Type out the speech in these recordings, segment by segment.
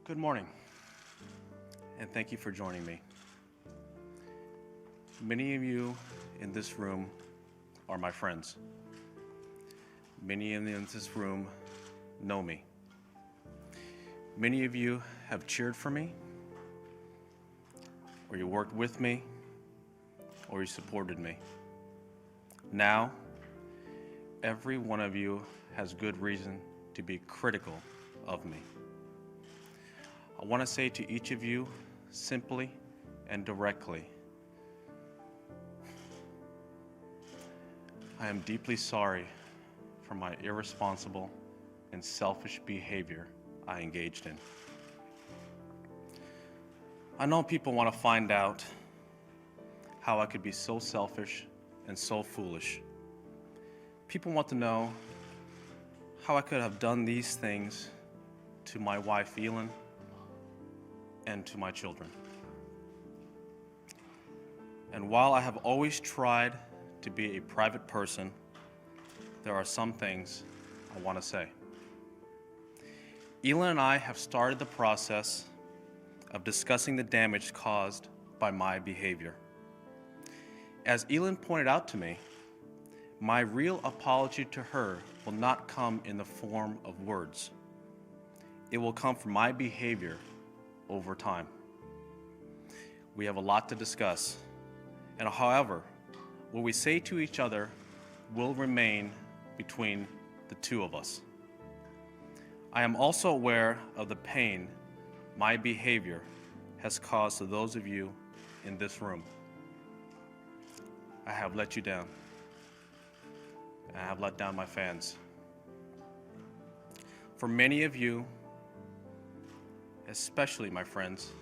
Good morning, and thank you for joining me. Many of you in this room are my friends. Many of you in this room know me. Many of you have cheered for me, or you worked with me, or you supported me. Now, every one of you has good reason to be critical of me. I want to say to each of you, simply and directly, I am deeply sorry for my irresponsible and selfish behavior I engaged in. I know people want to find out how I could be so selfish and so foolish. People want to know how I could have done these things to my wife, Elin, and to my children. And while I have always tried to be a private person, there are some things I want to say. Elin and I have started the process of discussing the damage caused by my behavior. As Elin pointed out to me, my real apology to her will not come in the form of words. It will come from my behavior over time. We have a lot to discuss, and however, what we say to each other will remain between the two of us. I am also aware of the pain my behavior has caused to those of you in this room. I have let you down, and I have let down my fans. For many of you, especially my friends,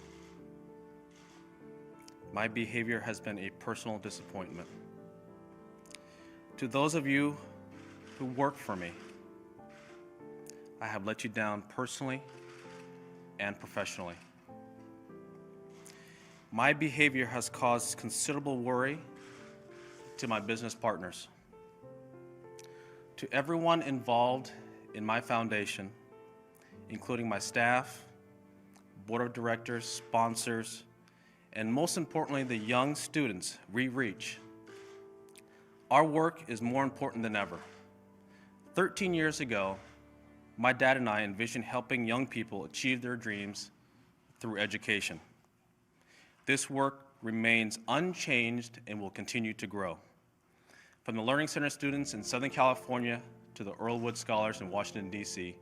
my behavior has been a personal disappointment. To those of you who work for me, I have let you down personally and professionally. My behavior has caused considerable worry to my business partners. To everyone involved in my foundation, including my staff, board of directors, sponsors, and most importantly, the young students we reach. Our work is more important than ever. 13 years ago, my dad and I envisioned helping young people achieve their dreams through education. This work remains unchanged and will continue to grow. From the Learning Center students in Southern California to the Earlwood Scholars in Washington, D.C.,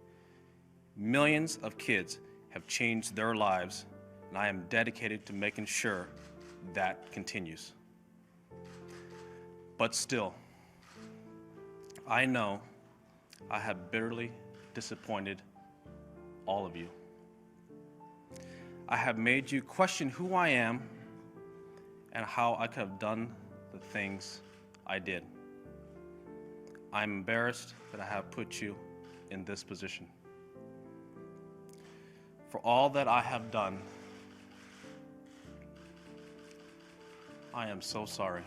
millions of kids have changed their lives, and I am dedicated to making sure that continues. But still, I know I have bitterly disappointed all of you. I have made you question who I am and how I could have done the things I did. I'm embarrassed that I have put you in this position. For all that I have done, I am so sorry.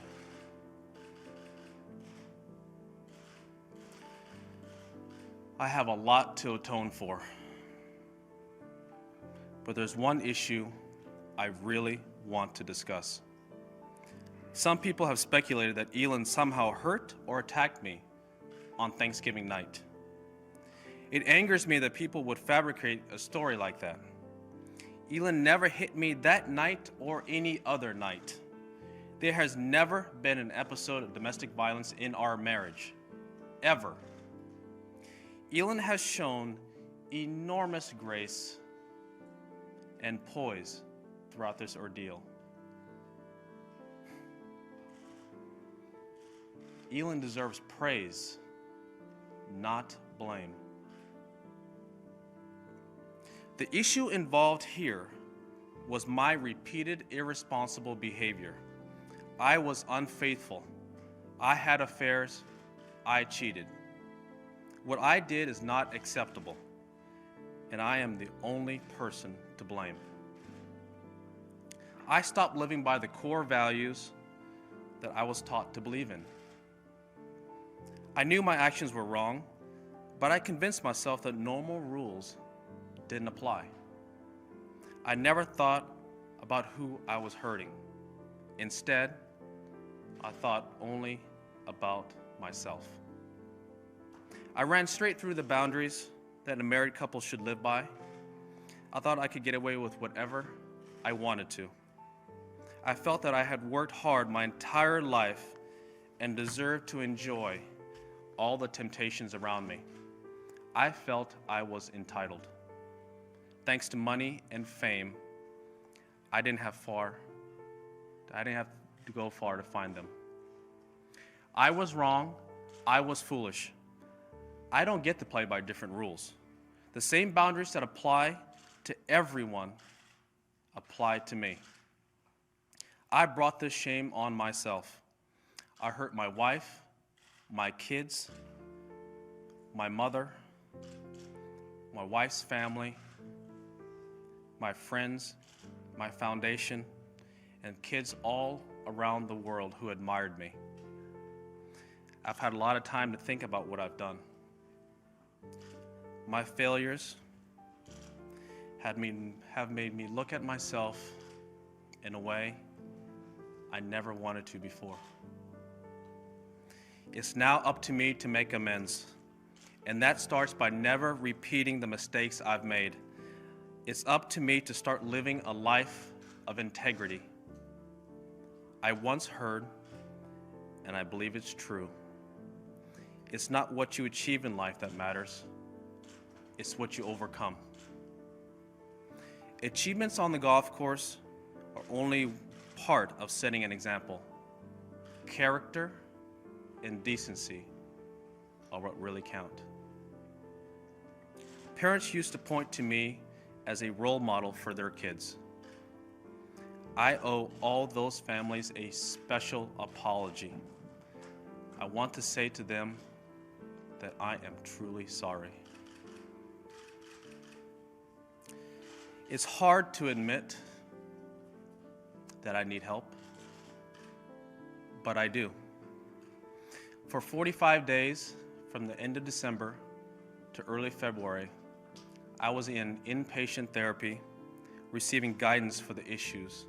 I have a lot to atone for, but there's one issue I really want to discuss. Some people have speculated that Elin somehow hurt or attacked me on Thanksgiving night. It angers me that people would fabricate a story like that. Elin never hit me that night or any other night. There has never been an episode of domestic violence in our marriage, ever. Elin has shown enormous grace and poise throughout this ordeal. Elin deserves praise, not blame. The issue involved here was my repeated irresponsible behavior. I was unfaithful. I had affairs. I cheated. What I did is not acceptable, and I am the only person to blame. I stopped living by the core values that I was taught to believe in. I knew my actions were wrong, but I convinced myself that normal rules didn't apply. I never thought about who I was hurting. Instead, I thought only about myself. I ran straight through the boundaries that a married couple should live by. I thought I could get away with whatever I wanted to. I felt that I had worked hard my entire life and deserved to enjoy all the temptations around me. I felt I was entitled. Thanks to money and fame, I didn't have to go far to find them. I was wrong. I was foolish. I don't get to play by different rules. The same boundaries that apply to everyone apply to me. I brought this shame on myself. I hurt my wife, my kids, my mother, my wife's family, my friends, my foundation, and kids all around the world who admired me. I've had a lot of time to think about what I've done. My failures have made me look at myself in a way I never wanted to before. It's now up to me to make amends, and that starts by never repeating the mistakes I've made. It's up to me to start living a life of integrity. I once heard, and I believe it's true, it's not what you achieve in life that matters, it's what you overcome. Achievements on the golf course are only part of setting an example. Character and decency are what really count. Parents used to point to me as a role model for their kids. I owe all those families a special apology. I want to say to them that I am truly sorry. It's hard to admit that I need help, but I do. For 45 days, from the end of December to early February, I was in inpatient therapy, receiving guidance for the issues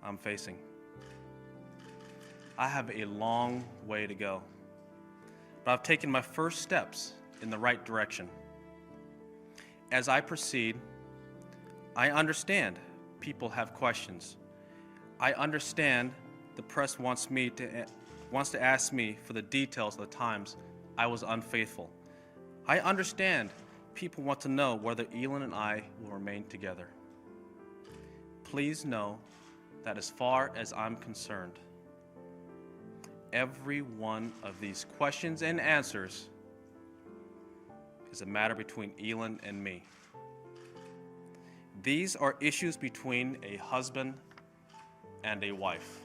I'm facing. I have a long way to go, but I've taken my first steps in the right direction. As I proceed, I understand people have questions. I understand the press wants to ask me for the details of the times I was unfaithful. I understand people want to know whether Elin and I will remain together. Please know that as far as I'm concerned, every one of these questions and answers is a matter between Elin and me. These are issues between a husband and a wife.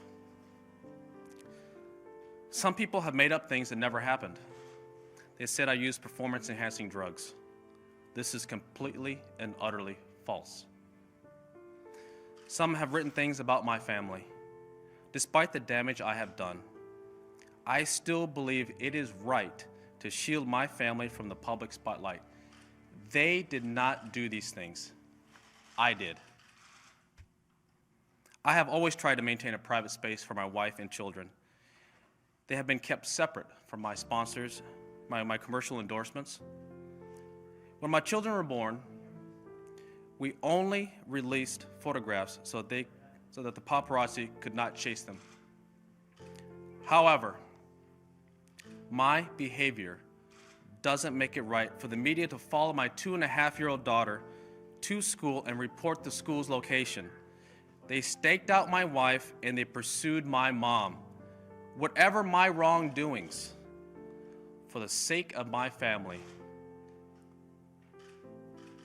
Some people have made up things that never happened. They said I used performance-enhancing drugs. This is completely and utterly false. Some have written things about my family. Despite the damage I have done, I still believe it is right to shield my family from the public spotlight. They did not do these things. I did. I have always tried to maintain a private space for my wife and children. They have been kept separate from my sponsors, my commercial endorsements. When my children were born, we only released photographs so that the paparazzi could not chase them. However, my behavior doesn't make it right for the media to follow my 2.5-year-old daughter to school and report the school's location. They staked out my wife and they pursued my mom. Whatever my wrongdoings, for the sake of my family,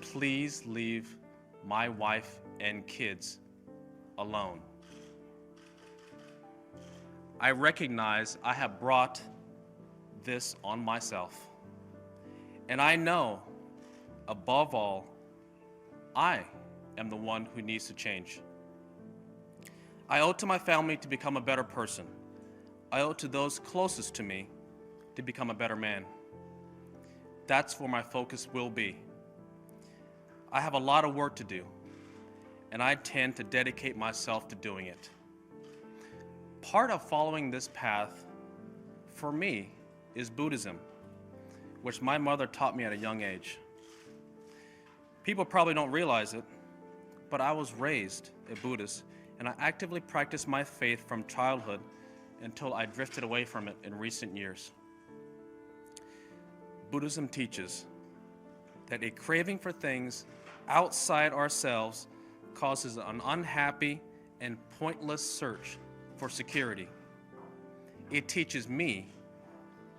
please leave my wife and kids alone. I recognize I have brought this on myself. And I know, above all, I am the one who needs to change. I owe it to my family to become a better person. I owe it to those closest to me to become a better man. That's where my focus will be. I have a lot of work to do, and I tend to dedicate myself to doing it. Part of following this path, for me, is Buddhism, which my mother taught me at a young age. People probably don't realize it, but I was raised a Buddhist, and I actively practiced my faith from childhood until I drifted away from it in recent years. Buddhism teaches that a craving for things outside ourselves causes an unhappy and pointless search for security. It teaches me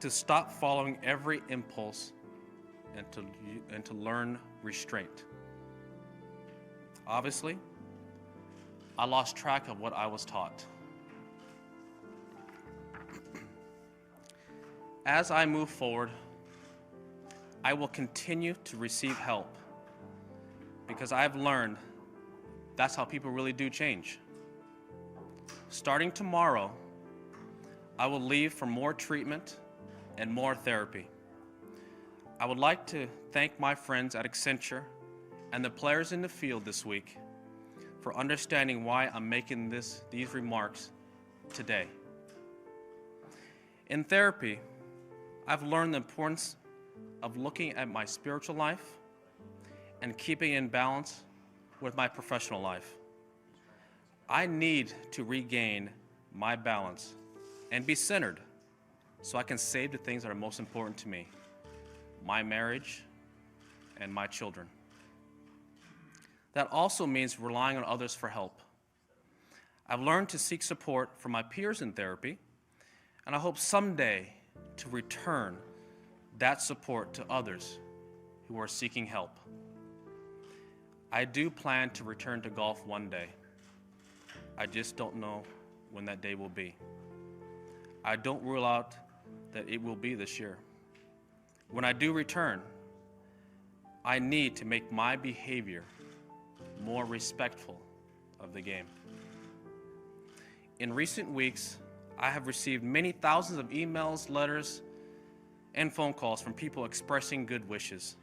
to stop following every impulse and to learn restraint. Obviously, I lost track of what I was taught. As I move forward, I will continue to receive help because I've learned that's how people really do change. Starting tomorrow, I will leave for more treatment and more therapy. I would like to thank my friends at Accenture and the players in the field this week for understanding why I'm making these remarks today. In therapy, I've learned the importance of looking at my spiritual life and keeping in balance with my professional life. I need to regain my balance and be centered so I can save the things that are most important to me, my marriage and my children. That also means relying on others for help. I've learned to seek support from my peers in therapy, and I hope someday to return that support to others who are seeking help. I do plan to return to golf one day. I just don't know when that day will be. I don't rule out that it will be this year. When I do return, I need to make my behavior more respectful of the game. In recent weeks, I have received many thousands of emails, letters, and phone calls from people expressing good wishes.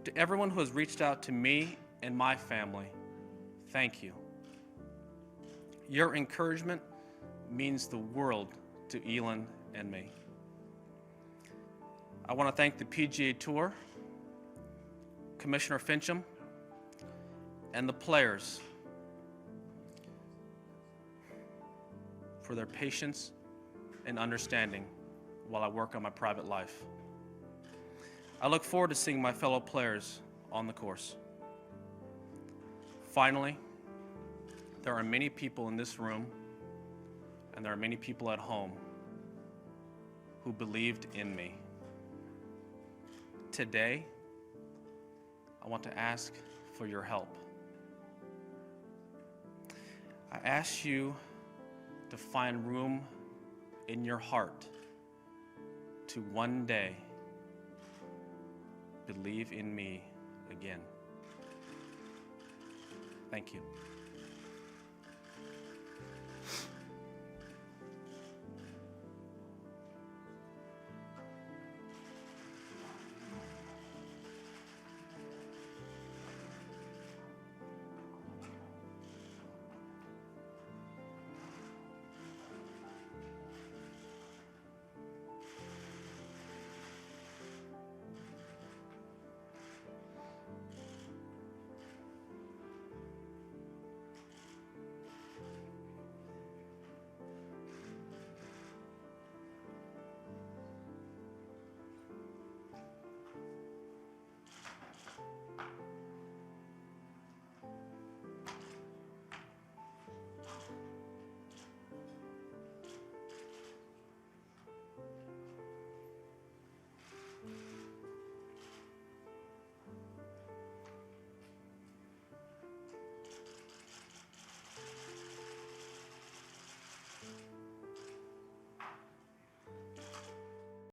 To everyone who has reached out to me and my family, thank you. Your encouragement means the world to Elin and me. I want to thank the PGA Tour, Commissioner Fincham, and the players for their patience and understanding while I work on my private life. I look forward to seeing my fellow players on the course. Finally, there are many people in this room and there are many people at home who believed in me. Today, I want to ask for your help. I ask you to find room in your heart to one day believe in me again. Thank you.